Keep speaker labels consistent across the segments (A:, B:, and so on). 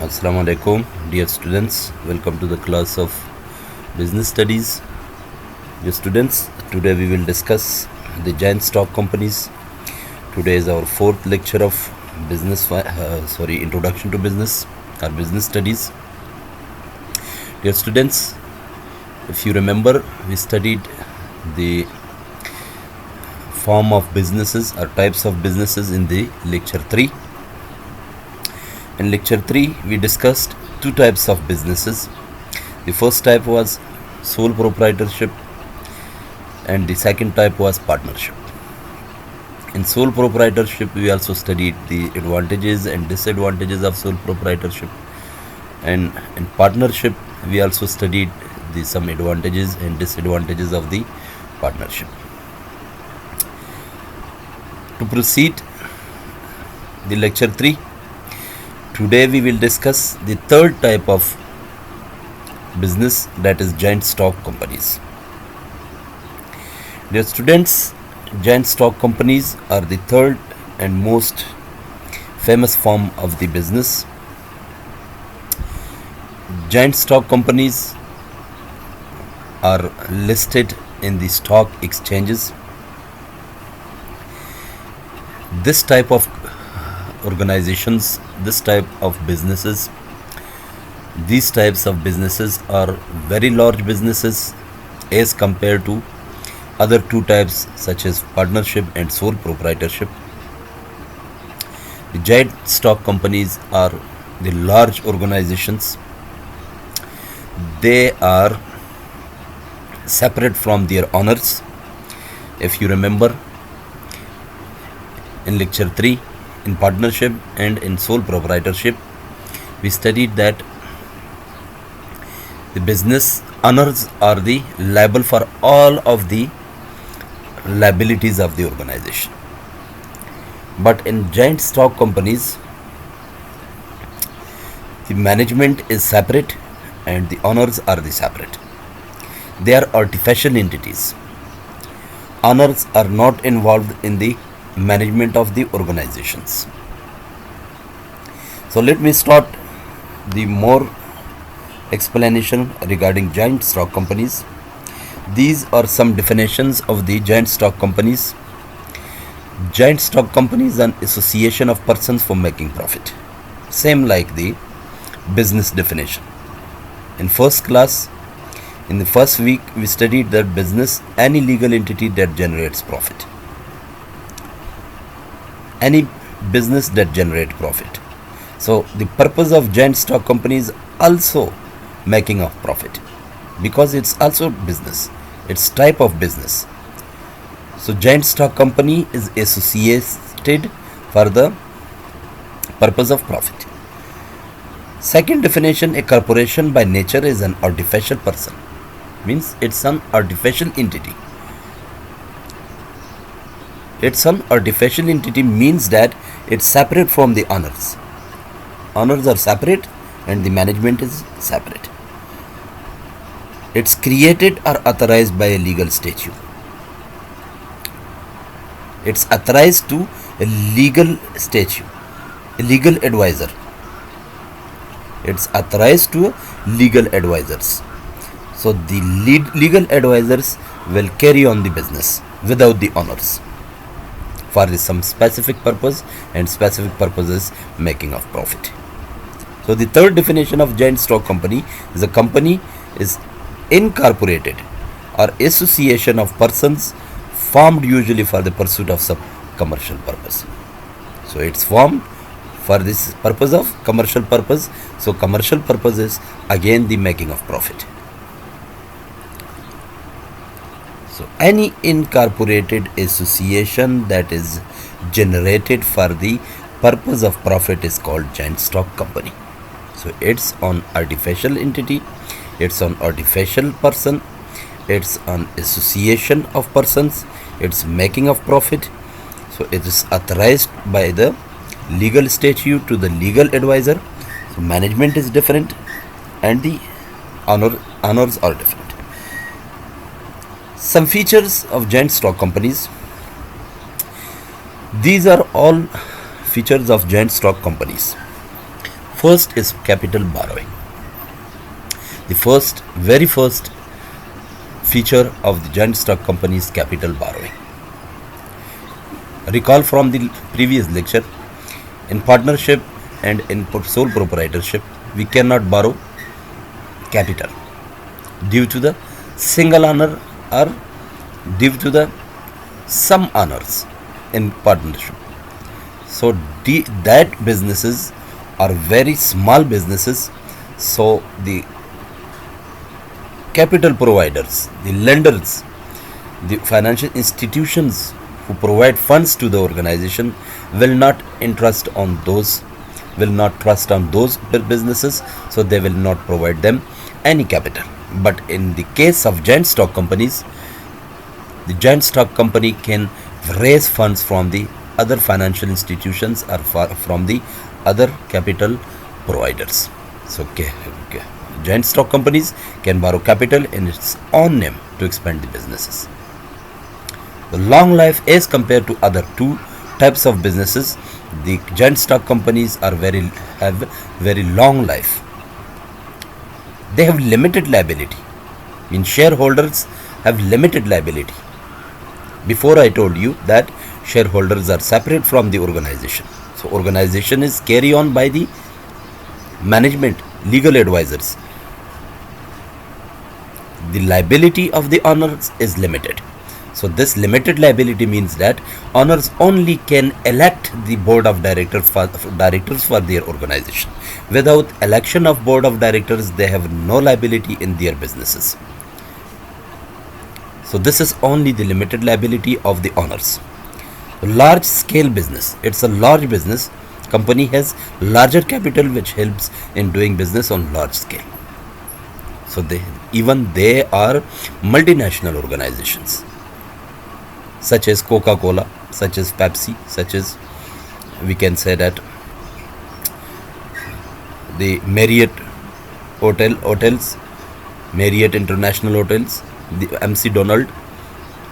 A: Assalamu alaikum, dear students. Welcome to the class of business studies. Dear students, today we will discuss the giant stock companies. Today is our fourth lecture of introduction to business or business studies. Dear students, if you remember, we studied the form of businesses or types of businesses in the lecture 3. In lecture 3, we discussed two types of businesses. The first type was sole proprietorship and the second type was partnership. In sole proprietorship, we also studied the advantages and disadvantages of sole proprietorship, and in partnership, we also studied some advantages and disadvantages of the partnership. To proceed the lecture 3, today we will discuss the third type of business, that is giant stock companies. Dear students, giant stock companies are the third and most famous form of the business. Giant stock companies are listed in the stock exchanges. This type of organizations, this type of businesses, these types of businesses are very large businesses as compared to other two types such as partnership and sole proprietorship. The giant stock companies are the large organizations. They are separate from their owners. If you remember, in lecture 3, in partnership and in sole proprietorship, we studied that the business owners are the liable for all of the liabilities of the organization. But in giant stock companies, the management is separate and the owners are the separate. They are artificial entities. Owners are not involved in the management of the organizations. So let me start the more explanation regarding giant stock companies. These are some definitions of the giant stock companies. Giant stock company is an association of persons for making profit, same like the business definition. In first class, in the first week, we studied that business, any legal entity that generates profit. Any business that generate profit. So the purpose of giant stock company is also making of profit, because it's also business, it's type of business. So giant stock company is associated for the purpose of profit. Second definition, a corporation by nature is an artificial person, means it's an artificial entity. It's an artificial entity means that it's separate from the owners. Owners are separate and the management is separate. It's created or authorized by a legal statute. It's authorized to a legal statute, a legal advisor. It's authorized to legal advisors. So the legal advisors will carry on the business without the owners for some specific purpose, and specific purpose is making of profit. So the third definition of giant stock company is a company is incorporated or association of persons formed usually for the pursuit of some commercial purpose. So it's formed for this purpose of commercial purpose. So commercial purpose is again the making of profit. So any incorporated association that is generated for the purpose of profit is called giant stock company. So it's an artificial entity, it's an artificial person, it's an association of persons, it's making of profit. So it is authorized by the legal statute to the legal advisor. So management is different and the owners are different. Some features of giant stock companies. These are all features of giant stock companies. first is capital borrowing. The very first feature of the joint stock company is capital borrowing. Recall from the previous lecture, in partnership and in sole proprietorship, we cannot borrow capital due to the single owner or due to the some owners in partnership. So that businesses are very small businesses. So the capital providers, the lenders, the financial institutions who provide funds to the organization will not trust on those businesses, so they will not provide them any capital. But in the case of joint stock companies, the joint stock company can raise funds from the other financial institutions or from the other capital providers. So joint stock companies can borrow capital in its own name to expand the businesses. The long life as compared to other two types of businesses, the joint stock companies have very long life. They have limited liability. Shareholders have limited liability. Before I told you that shareholders are separate from the organization. So organization is carried on by the management, legal advisors. The liability of the owners is limited. So this limited liability means that owners only can elect the board of directors for their organization. Without election of board of directors, they have no liability in their businesses. So this is only the limited liability of the owners. Large scale business. It's a large business. Company has larger capital which helps in doing business on large scale. So they are multinational organizations such as Coca-Cola, such as Pepsi, such as we can say that the Marriott hotels, Marriott International Hotels, the MC Donald,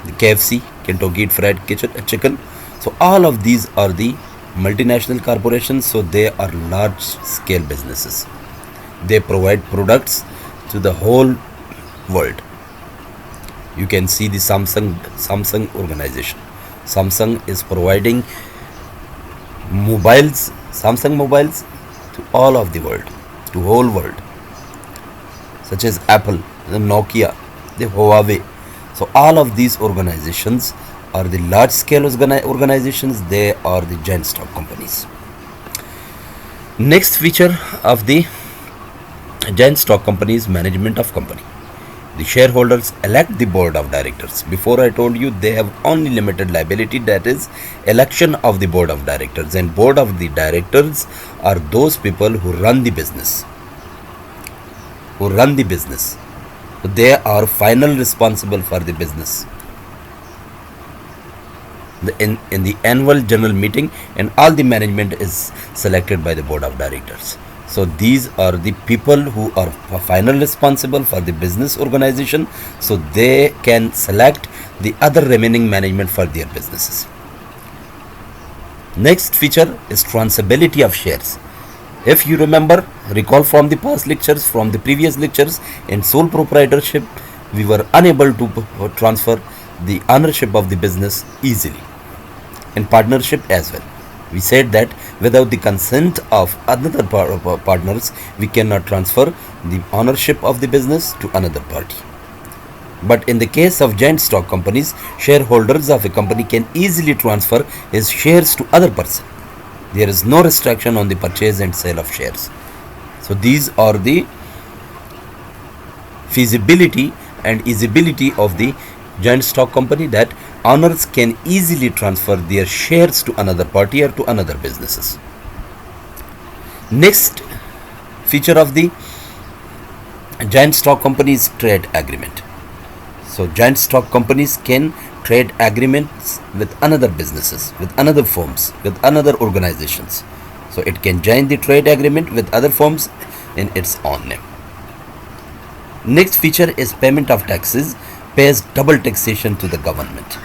A: the KFC, Kentucky Fried Chicken. So all of these are the multinational corporations. So they are large scale businesses. They provide products to the whole world. You can see the Samsung organization. Samsung is providing Samsung mobiles to all of the world, to whole world, such as Apple, the Nokia, the Huawei. So all of these organizations are the large scale organizations. They are the joint stock companies. Next feature of the joint stock company is management of company. The shareholders elect the board of directors. Before I told you they have only limited liability, that is election of the board of directors, and board of the directors are those people who run the business. They are final responsible for the business. In the annual general meeting, and all the management is selected by the board of directors. So these are the people who are final responsible for the business organization. So they can select the other remaining management for their businesses. Next feature is transferability of shares. If you recall from the past lectures, from the previous lectures, in sole proprietorship, we were unable to transfer the ownership of the business easily. In partnership as well, we said that without the consent of another partners, we cannot transfer the ownership of the business to another party. But in the case of joint stock companies, shareholders of a company can easily transfer his shares to other person. There is no restriction on the purchase and sale of shares. So these are the feasibility and easybility of the joint stock company, that owners can easily transfer their shares to another party or to another businesses. Next feature of the joint stock company is trade agreement. So joint stock companies can trade agreements with another businesses, with another firms, with another organizations. So it can join the trade agreement with other firms in its own name. Next feature is payment of taxes, pays double taxation to the government.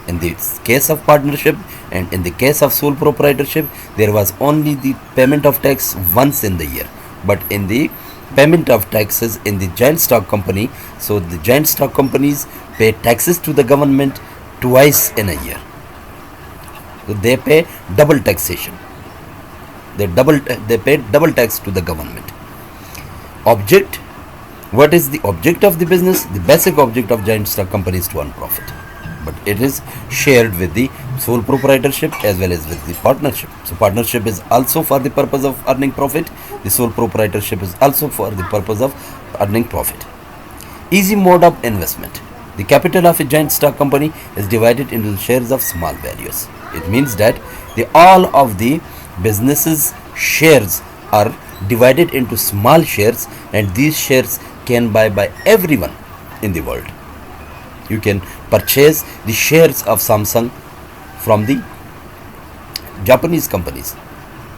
A: In the case of partnership, And in the case of sole proprietorship, there was only the payment of tax once in the year. But in the payment of taxes in the joint stock company, so the joint stock companies pay taxes to the government twice in a year. So they pay double taxation. They pay double tax to the government. Object. What is the object of the business? The basic object of joint stock company is to earn profit, but it is shared with the sole proprietorship as well as with the partnership. So partnership is also for the purpose of earning profit. The sole proprietorship is also for the purpose of earning profit. Easy mode of investment. The capital of a joint stock company is divided into shares of small values. It means that all of the businesses shares are divided into small shares, and these shares can buy by everyone in the world. You can purchase the shares of Samsung from the Japanese companies.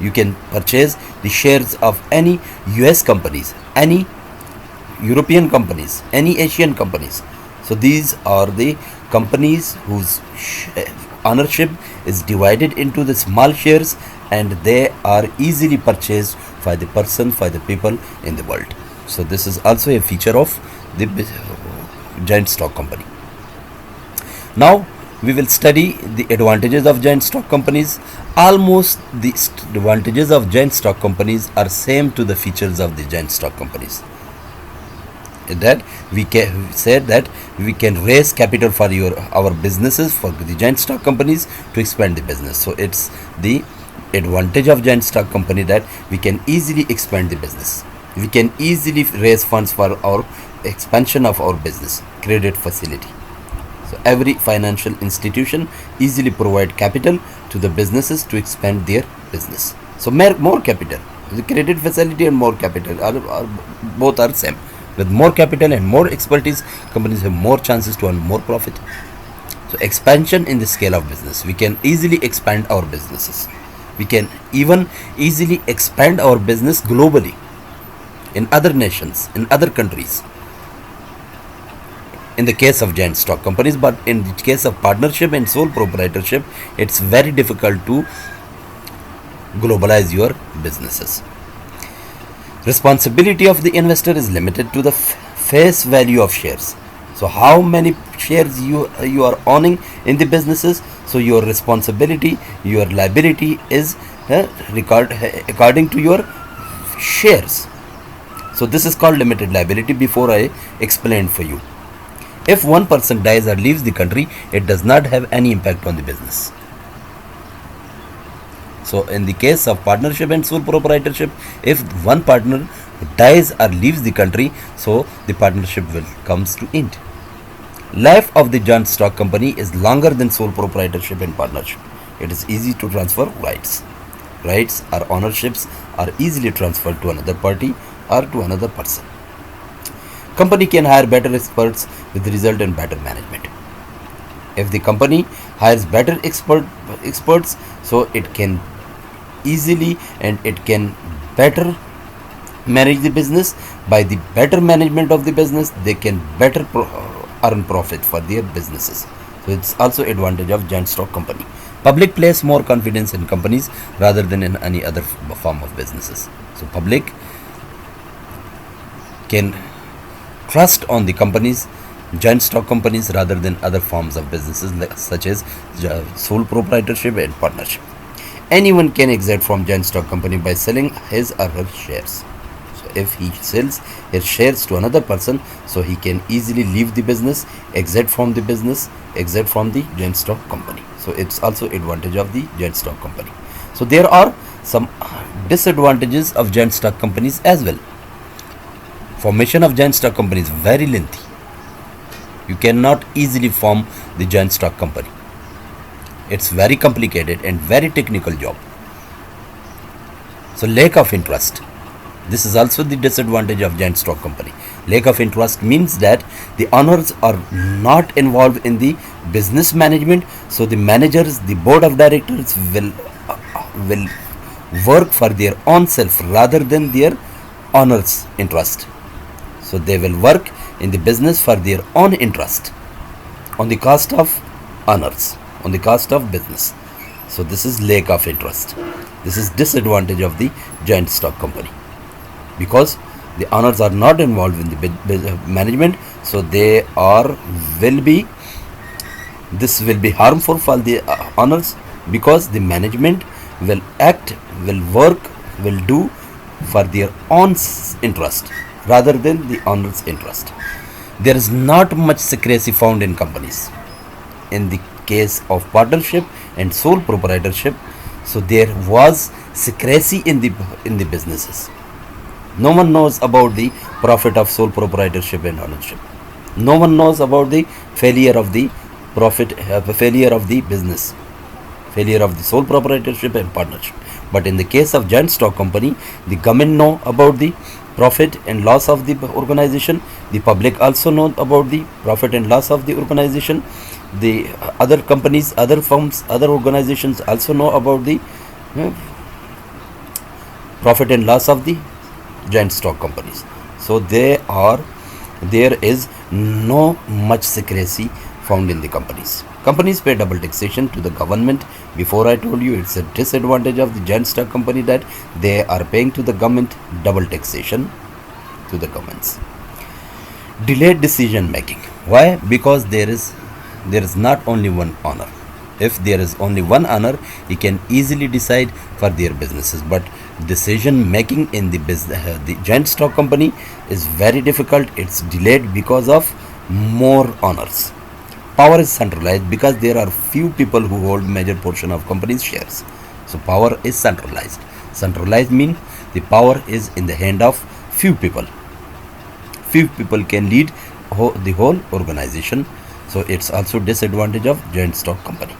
A: You can purchase the shares of any US companies, any European companies, any Asian companies. So these are the companies whose ownership is divided into the small shares, and they are easily purchased by the person, by the people in the world. So this is also a feature of the joint stock company. Now we will study the advantages of joint stock companies. Almost the advantages of joint stock companies are same to the features of the joint stock companies. That we said that we can raise capital for our businesses, for the joint stock companies, to expand the business. So it's the advantage of joint stock company that we can easily expand the business. We can easily raise funds for our expansion of our business. Credit facility. So every financial institution easily provide capital to the businesses to expand their business. So more capital. The credit facility and more capital are both are same. With more capital and more expertise, companies have more chances to earn more profit. So expansion in the scale of business. We can easily expand our businesses. We can even easily expand our business globally, in other nations, in other countries, in the case of joint stock companies. But in the case of partnership and sole proprietorship, it's very difficult to globalize your businesses. Responsibility of the investor is limited to the face value of shares. So how many shares you are owning in the businesses, so your responsibility, your liability is according to your shares. So this is called limited liability. Before I explain for you, if one person dies or leaves the country, it does not have any impact on the business. So in the case of partnership and sole proprietorship, if one partner dies or leaves the country, so the partnership will comes to end. Life of the joint stock company is longer than sole proprietorship and partnership. It is easy to transfer rights. Rights or ownerships are easily transferred to another party or to another person. Company can hire better experts with the result in better management. If the company hires better experts, so it can easily and it can better manage the business. By the better management of the business, they can better earn profit for their businesses. So it's also advantage of joint stock company. Public place more confidence in companies rather than in any other form of businesses. So public can trust on the companies, joint stock companies, rather than other forms of businesses such as sole proprietorship and partnership. Anyone can exit from joint stock company by selling his or her shares. So if he sells his shares to another person, so he can easily leave the business, exit from the business, exit from the joint stock company. So it's also advantage of the joint stock company. So there are some disadvantages of joint stock companies as well. Formation of joint stock company is very lengthy. You cannot easily form the joint stock company. It's very complicated and very technical job. So lack of interest. This is also the disadvantage of joint stock company. Lack of interest means that the owners are not involved in the business management. So the managers, the board of directors will work for their own self rather than their owners' interest. So they will work in the business for their own interest on the cost of owners, on the cost of business. So this is lack of interest. This is disadvantage of the joint stock company, because the owners are not involved in the management, so they are will be this will be harmful for the owners, because the management will act, will work, will do for their own interest rather than the owner's interest. There is not much secrecy found in companies. In the case of partnership and sole proprietorship, so there was secrecy in the businesses. No one knows about the profit of sole proprietorship and ownership. No one knows about the failure of the failure of the business, failure of the sole proprietorship and partnership. But in the case of joint stock company, the government know about the profit and loss of the organization. The public also know about the profit and loss of the organization. The other companies, other firms, other organizations also know about the profit and loss of the joint stock companies. So there is no much secrecy found in the companies. Companies pay double taxation to the government. Before I told you, it's a disadvantage of the joint stock company that they are paying to the government double taxation to the governments. Delayed decision making. Why? Because there is not only one owner. If there is only one owner, he can easily decide for their businesses. But decision making in the the joint stock company is very difficult. It's delayed because of more owners. Power is centralized because there are few people who hold major portion of company's shares. So power is centralized. Centralized means the power is in the hand of few people. Few people can lead the whole organization. So it's also disadvantage of joint stock company.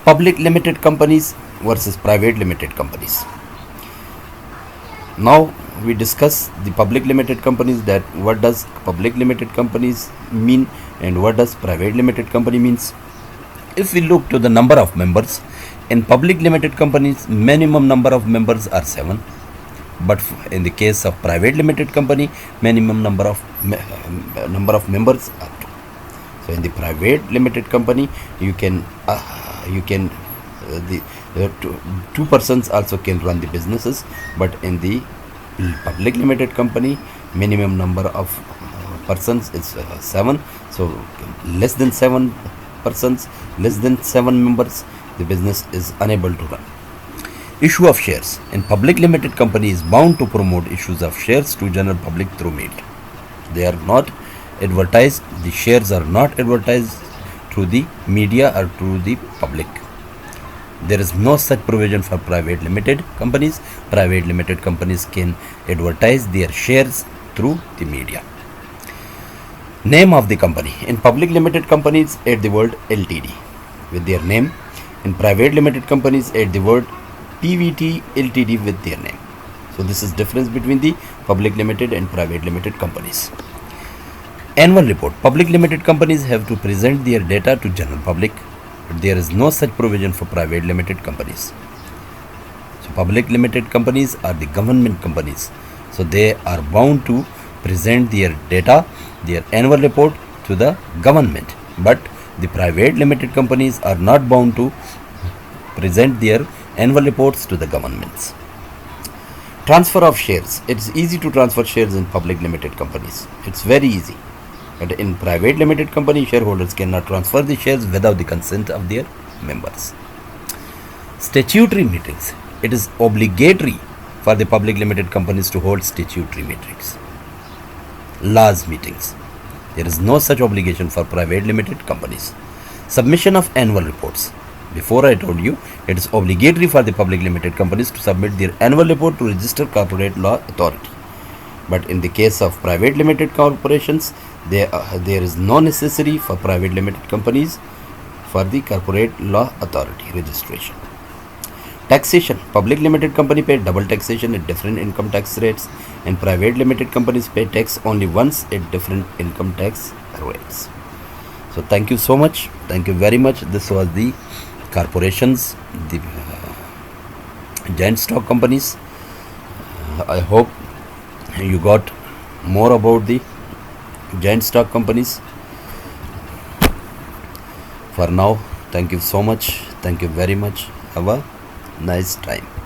A: Public limited companies versus private limited companies. Now we discuss the public limited companies, that what does public limited companies mean and what does private limited company means. If we look to the number of members in public limited companies, minimum number of members are 7, but in the case of private limited company, minimum number of members are 2. So in the private limited company, you can two persons also can run the businesses, but in the public limited company, minimum number of persons is 7. So less than 7 persons, less than 7 members, the business is unable to run. Issue of shares in public limited company is bound to promote issues of shares to general public through media. They are not advertised, the shares are not advertised through the media or through the public. There is no such provision for private limited companies. Private limited companies can advertise their shares through the media. Name of the company. In public limited companies, add the word LTD with their name. In private limited companies, add the word PVT LTD with their name. So this is difference between the public limited and private limited companies. Annual report. Public limited companies have to present their data to general public, but there is no such provision for private limited companies. So public limited companies are the government companies, so they are bound to present their data, their annual report to the government, but the private limited companies are not bound to present their annual reports to the governments. Transfer of shares. It's easy to transfer shares in public limited companies. It's very easy. But in private limited company, shareholders cannot transfer the shares without the consent of their members. Statutory meetings. It is obligatory for the public limited companies to hold statutory meetings. Laws meetings. There is no such obligation for private limited companies. Submission of annual reports. Before I told you, it is obligatory for the public limited companies to submit their annual report to registered corporate law authority. But in the case of private limited corporations, there is no necessary for private limited companies for the corporate law authority registration. Taxation. Public limited company pay double taxation at different income tax rates, and private limited companies pay tax only once at different income tax rates. So thank you so much. Thank you very much. This was the corporations, the giant stock companies. I hope you got more about the giant stock companies. For now, thank you so much. Thank you very much. Have a nice time.